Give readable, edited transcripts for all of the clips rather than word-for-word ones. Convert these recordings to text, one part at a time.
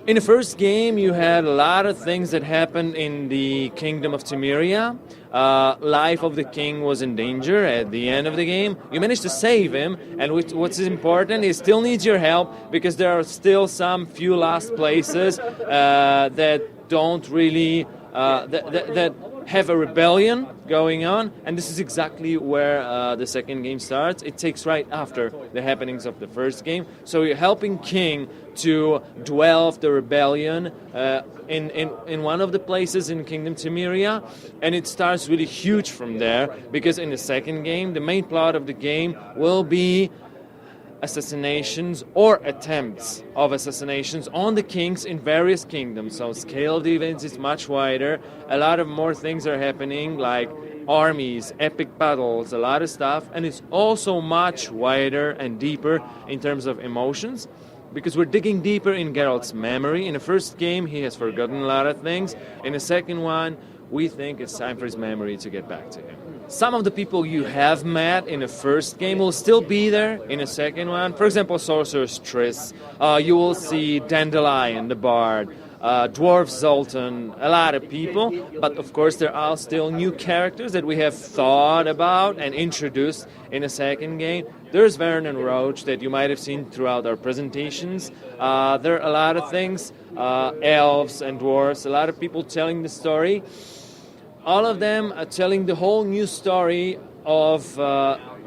In the first game, you had a lot of things that happened in the Kingdom of Temeria. Life of the king was in danger at the end of the game. You managed to save him, and what's important, he still needs your help because there are still some few last places that don't really that have a rebellion going on, and this is exactly where the second game starts. It takes right after the happenings of the first game, so you're helping King to dwell the rebellion in one of the places in Kingdom Temeria, and it starts really huge from there, because in the second game, the main plot of the game will be assassinations or attempts of assassinations on the kings in various kingdoms. So scale of the events is much wider. A lot of more things are happening, like armies, epic battles, a lot of stuff, and it's also much wider and deeper in terms of emotions, because we're digging deeper in Geralt's memory. In the first game, he has forgotten a lot of things. In the second one, we think it's time for his memory to get back to him. Some of the people you have met in the first game will still be there in the second one. For example, Sorceress Triss. You will see Dandelion, the Bard, Dwarf Zoltan, a lot of people. But of course, there are still new characters that we have thought about and introduced in the second game. There's Vernon Roach that you might have seen throughout our presentations. There are a lot of things, elves and dwarves, a lot of people telling the story. All of them are telling the whole new story of,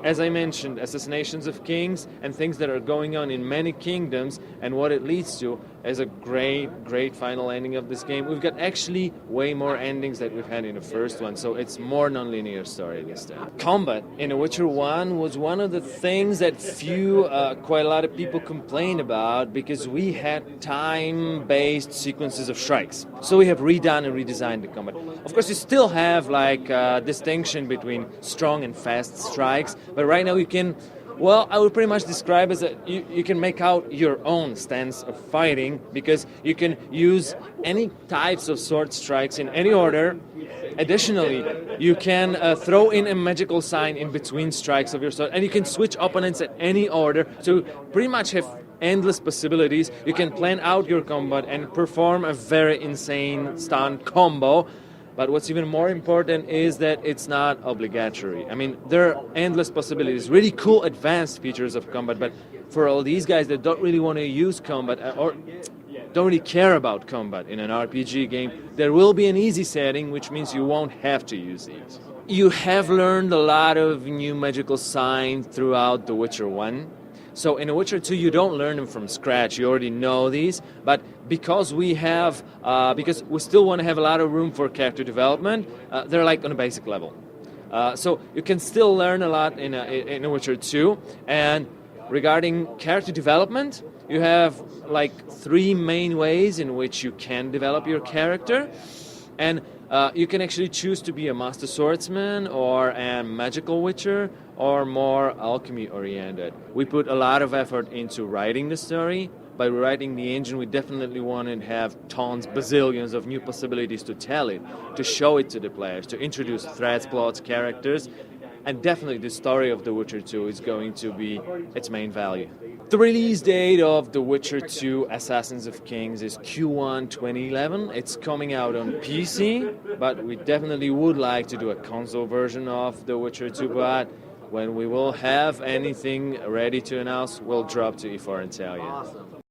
as I mentioned, assassinations of kings and things that are going on in many kingdoms, and what it leads to as a great final ending of this game. We've got actually way more endings than we've had in the first one, so it's more non-linear story this time. Combat in The Witcher 1 was one of the things that quite a lot of people complained about, because we had time-based sequences of strikes. So we have redone and redesigned the combat. Of course, you still have like a distinction between strong and fast strikes, but right now you can, well, I would pretty much describe as you can make out your own stance of fighting, because you can use any types of sword strikes in any order. Additionally, you can throw in a magical sign in between strikes of your sword, and you can switch opponents at any order, so pretty much have endless possibilities. You can plan out your combat and perform a very insane stun combo. But what's even more important is that it's not obligatory. I mean, there are endless possibilities, really cool advanced features of combat, but for all these guys that don't really want to use combat or don't really care about combat in an RPG game, there will be an easy setting, which means you won't have to use these. You have learned a lot of new magical signs throughout The Witcher 1. So in The Witcher 2, you don't learn them from scratch. You already know these, but because we still want to have a lot of room for character development, they're like on a basic level. So you can still learn a lot in The Witcher 2. And regarding character development, you have like 3 main ways in which you can develop your character. And you can actually choose to be a master swordsman or a magical witcher or more alchemy oriented. We put a lot of effort into writing the story. By rewriting the engine, we definitely want to have tons, bazillions of new possibilities to tell it, to show it to the players, to introduce threats, plots, characters, and definitely the story of The Witcher 2 is going to be its main value. The release date of The Witcher 2 Assassins of Kings is Q1 2011. It's coming out on PC, but we definitely would like to do a console version of The Witcher 2, but when we will have anything ready to announce, we'll drop to E4 and tell you.